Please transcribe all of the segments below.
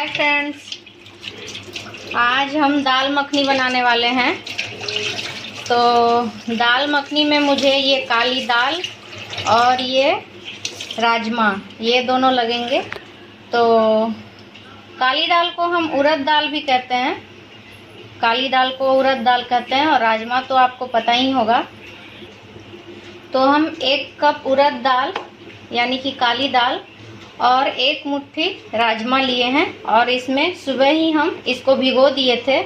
Hi friends, आज हम दाल मखनी बनाने वाले हैं। तो दाल मखनी में मुझे ये काली दाल और ये राजमा ये दोनों लगेंगे। तो काली दाल को हम उड़द दाल भी कहते हैं, काली दाल को उड़द दाल कहते हैं, और राजमा तो आपको पता ही होगा। तो हम 1 कप उड़द दाल यानी कि काली दाल और 1 मुट्ठी राजमा लिए हैं, और इसमें सुबह ही हम इसको भिगो दिए थे।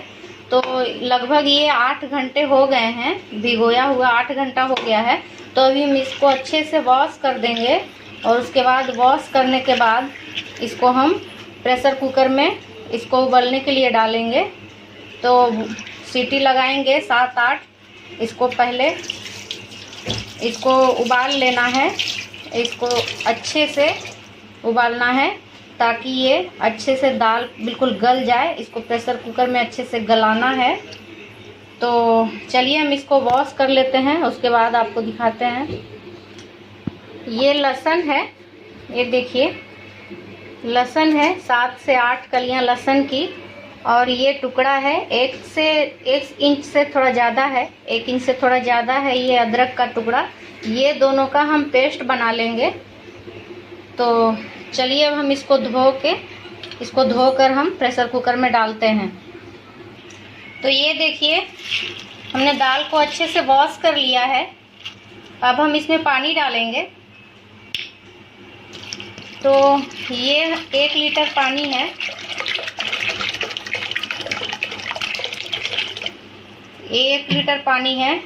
तो लगभग ये 8 घंटे हो गए हैं, भिगोया हुआ 8 घंटा हो गया है। तो अभी हम इसको अच्छे से वॉश कर देंगे, और उसके बाद वॉश करने के बाद इसको हम प्रेशर कुकर में इसको उबलने के लिए डालेंगे। तो सीटी लगाएंगे 7-8। इसको पहले इसको उबाल लेना है, इसको अच्छे से उबालना है ताकि ये अच्छे से दाल बिल्कुल गल जाए। इसको प्रेशर कुकर में अच्छे से गलाना है। तो चलिए हम इसको वॉश कर लेते हैं, उसके बाद आपको दिखाते हैं। ये लहसुन है, ये देखिए लहसुन है, 7 से 8 कलियां लहसुन की। और ये टुकड़ा है 1 इंच से थोड़ा ज़्यादा है, 1 इंच से थोड़ा ज़्यादा है ये अदरक का टुकड़ा। ये दोनों का हम पेस्ट बना लेंगे। तो चलिए अब हम इसको धोकर हम प्रेशर कुकर में डालते हैं। तो ये देखिए हमने दाल को अच्छे से वॉश कर लिया है। अब हम इसमें पानी डालेंगे। तो ये 1 लीटर पानी है। 1 लीटर पानी है,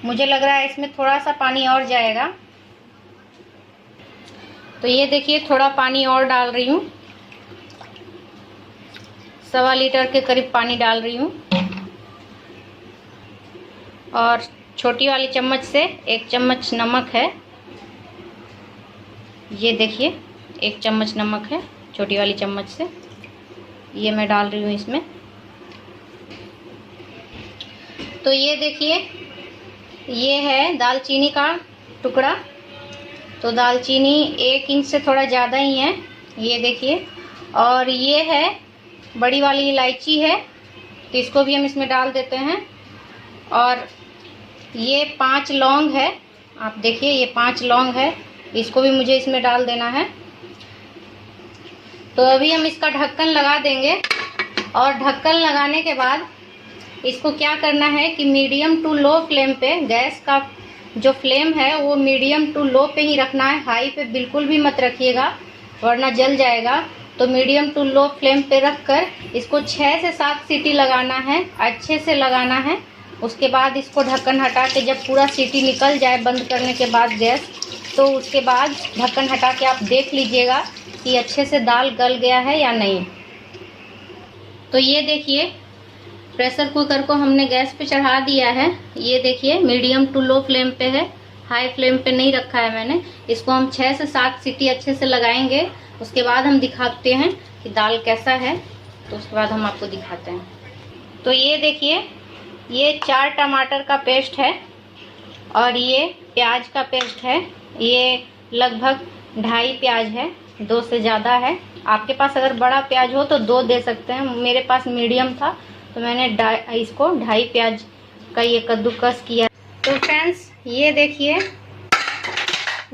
मुझे लग रहा है इसमें थोड़ा सा पानी और जाएगा। तो ये देखिए थोड़ा पानी और डाल रही हूँ, 1.25 लीटर के करीब पानी डाल रही हूँ। और छोटी वाली चम्मच से 1 चम्मच नमक है। ये देखिए 1 चम्मच नमक है छोटी वाली चम्मच से, ये मैं डाल रही हूँ इसमें। तो ये देखिए ये है दालचीनी का टुकड़ा। तो दालचीनी 1 इंच से थोड़ा ज़्यादा ही है, ये देखिए। और ये है बड़ी वाली इलायची है, तो इसको भी हम इसमें डाल देते हैं। और ये 5 लौंग है, आप देखिए ये 5 लौंग है, इसको भी मुझे इसमें डाल देना है। तो अभी हम इसका ढक्कन लगा देंगे, और ढक्कन लगाने के बाद इसको क्या करना है कि मीडियम टू लो फ्लेम पे, गैस का जो फ्लेम है वो मीडियम टू लो पे ही रखना है। हाई पे बिल्कुल भी मत रखिएगा वरना जल जाएगा। तो मीडियम टू लो फ्लेम पे रखकर इसको 6 से 7 सीटी लगाना है, अच्छे से लगाना है। उसके बाद इसको ढक्कन हटा के जब पूरा सीटी निकल जाए बंद करने के बाद गैस, तो उसके बाद ढक्कन हटा के आप देख लीजिएगा कि अच्छे से दाल गल गया है या नहीं। तो ये देखिए प्रेशर कुकर को हमने गैस पे चढ़ा दिया है। ये देखिए मीडियम टू लो फ्लेम पे है, हाई फ्लेम पे नहीं रखा है मैंने। इसको हम 6 से 7 सीटी अच्छे से लगाएंगे, उसके बाद हम दिखाते हैं कि दाल कैसा है। तो उसके बाद हम आपको दिखाते हैं। तो ये देखिए ये 4 टमाटर का पेस्ट है, और ये प्याज का पेस्ट है। ये लगभग 2.5 प्याज है, 2 से ज़्यादा है। आपके पास अगर बड़ा प्याज हो तो 2 दे सकते हैं, मेरे पास मीडियम था तो मैंने इसको 2.5 प्याज का ये कद्दूकस किया। तो फ्रेंड्स ये देखिए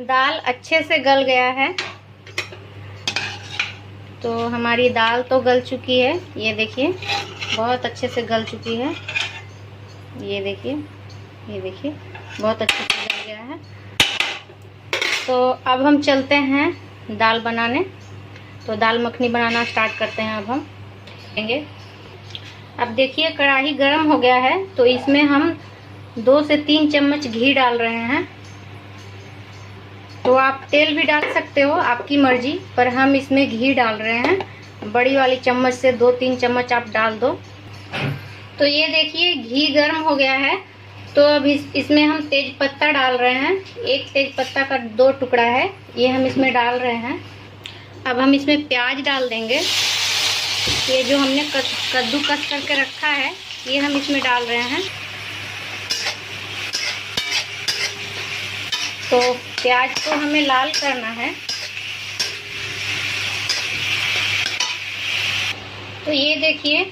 दाल अच्छे से गल गया है। तो हमारी दाल तो गल चुकी है, ये देखिए बहुत अच्छे से गल चुकी है। ये देखिए बहुत अच्छे से गल गया है। तो अब हम चलते हैं दाल बनाने। तो दाल मखनी बनाना स्टार्ट करते हैं अब हम देंगे। अब देखिए कढ़ाई गर्म हो गया है, तो इसमें हम 2 से 3 चम्मच घी डाल रहे हैं। तो आप तेल भी डाल सकते हो, आपकी मर्जी, पर हम इसमें घी डाल रहे हैं। बड़ी वाली चम्मच से 2-3 चम्मच आप डाल दो। तो ये देखिए घी गर्म हो गया है। तो अब इसमें हम तेज पत्ता डाल रहे हैं। 1 तेज पत्ता का 2 टुकड़ा है, ये हम इसमें डाल रहे हैं। अब हम इसमें प्याज डाल देंगे। ये जो हमने कद्दूकस करके रखा है ये हम इसमें डाल रहे हैं। तो प्याज को हमें लाल करना है। तो ये देखिए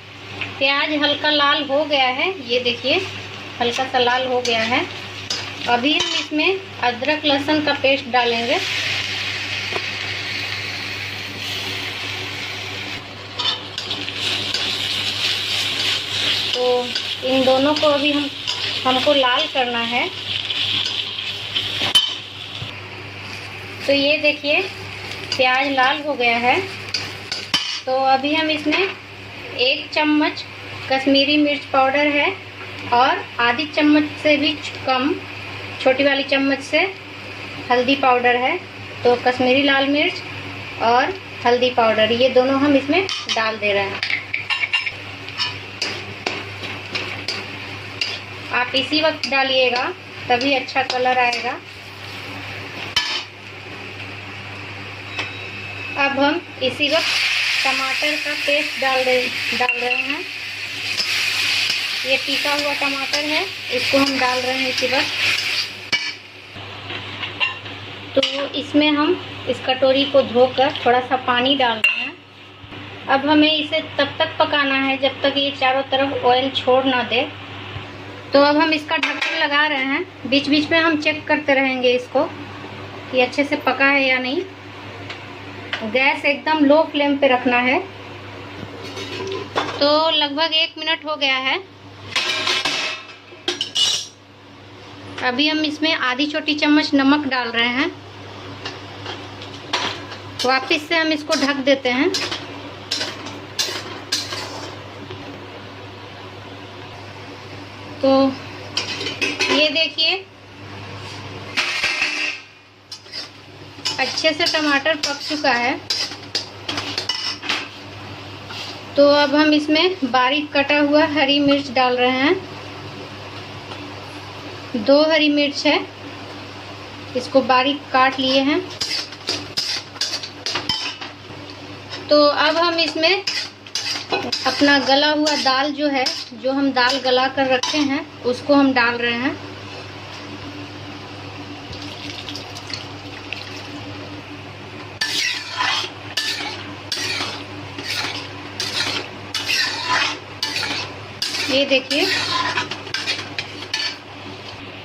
प्याज हल्का लाल हो गया है, ये देखिए हल्का सा लाल हो गया है। अभी हम इसमें अदरक लहसुन का पेस्ट डालेंगे। तो इन दोनों को अभी हमको लाल करना है। तो ये देखिए प्याज लाल हो गया है। तो अभी हम इसमें 1 चम्मच कश्मीरी मिर्च पाउडर है और आधी चम्मच से भी कम, छोटी वाली चम्मच से हल्दी पाउडर है। तो कश्मीरी लाल मिर्च और हल्दी पाउडर ये दोनों हम इसमें डाल दे रहे हैं। आप इसी वक्त डालिएगा तभी अच्छा कलर आएगा। अब हम इसी वक्त टमाटर का पेस्ट डाल रहे हैं। ये पीसा हुआ टमाटर है, इसको हम डाल रहे हैं इसी वक्त। तो इसमें हम इस कटोरी को धोकर थोड़ा सा पानी डाल रहे हैं। अब हमें इसे तब तक पकाना है जब तक ये चारों तरफ ऑयल छोड़ ना दे। तो अब हम इसका ढक्कन लगा रहे हैं। बीच बीच में हम चेक करते रहेंगे इसको कि अच्छे से पका है या नहीं। गैस एकदम लो फ्लेम पे रखना है। तो लगभग 1 मिनट हो गया है। अभी हम इसमें आधी छोटी चम्मच नमक डाल रहे हैं। वापस से हम इसको ढक देते हैं। तो ये देखिए अच्छे से टमाटर पक चुका है। तो अब हम इसमें बारीक कटा हुआ हरी मिर्च डाल रहे हैं। 2 हरी मिर्च है, इसको बारीक काट लिए हैं। तो अब हम इसमें अपना गला हुआ दाल जो है, जो हम दाल गला कर रखे हैं, उसको हम डाल रहे हैं। ये देखिए।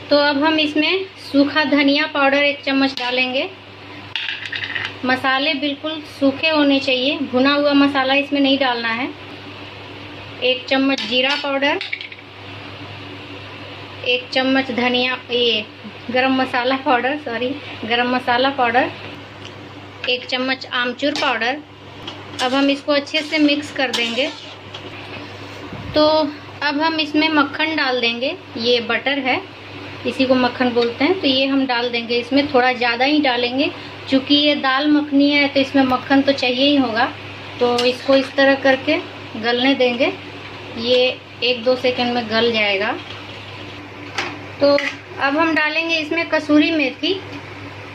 तो अब हम इसमें सूखा धनिया पाउडर 1 चम्मच डालेंगे। मसाले बिल्कुल सूखे होने चाहिए, भुना हुआ मसाला इसमें नहीं डालना है। 1 चम्मच जीरा पाउडर, 1 चम्मच गरम मसाला पाउडर, गरम मसाला पाउडर, 1 चम्मच आमचूर पाउडर। अब हम इसको अच्छे से मिक्स कर देंगे। तो अब हम इसमें मक्खन डाल देंगे। ये बटर है, इसी को मक्खन बोलते हैं। तो ये हम डाल देंगे इसमें, थोड़ा ज़्यादा ही डालेंगे क्योंकि ये दाल मखनी है तो इसमें मक्खन तो चाहिए ही होगा। तो इसको इस तरह करके गलने देंगे। ये 1-2 सेकंड में गल जाएगा। तो अब हम डालेंगे इसमें कसूरी मेथी।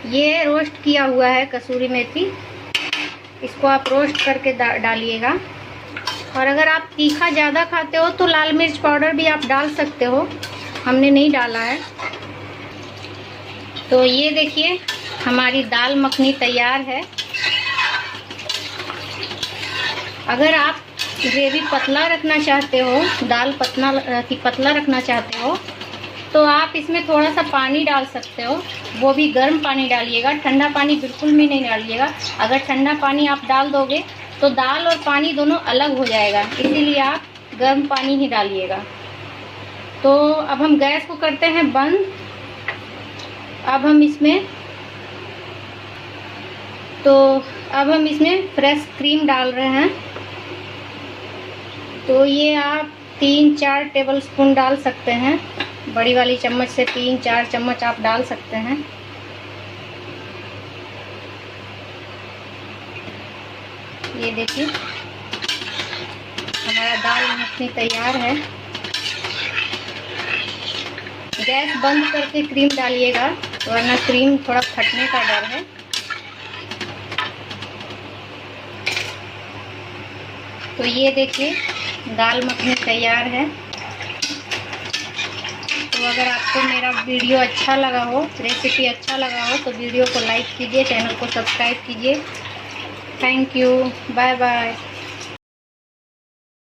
ये रोस्ट किया हुआ है कसूरी मेथी, इसको आप रोस्ट करके डालिएगा। और अगर आप तीखा ज़्यादा खाते हो तो लाल मिर्च पाउडर भी आप डाल सकते हो, हमने नहीं डाला है। तो ये देखिए हमारी दाल मखनी तैयार है। अगर आप ग्रेवी पतला रखना चाहते हो, दाल पतला रखना चाहते हो, तो आप इसमें थोड़ा सा पानी डाल सकते हो। वो भी गर्म पानी डालिएगा, ठंडा पानी बिल्कुल भी नहीं डालिएगा। अगर ठंडा पानी आप डाल दोगे तो दाल और पानी दोनों अलग हो जाएगा, इसीलिए आप गर्म पानी ही डालिएगा। तो अब हम गैस को करते हैं बंद। अब हम इसमें फ्रेश क्रीम डाल रहे हैं। तो ये आप 3-4 टेबलस्पून डाल सकते हैं। बड़ी वाली चम्मच से 3-4 चम्मच आप डाल सकते हैं। ये देखिए हमारा दाल मखनी तैयार है। गैस बंद करके क्रीम डालिएगा, वरना क्रीम थोड़ा फटने का डर है। तो ये देखिए दाल मखनी तैयार है। तो अगर आपको मेरा वीडियो अच्छा लगा हो, रेसिपी अच्छा लगा हो, तो वीडियो को लाइक कीजिए, चैनल को सब्सक्राइब कीजिए। Thank you, bye bye.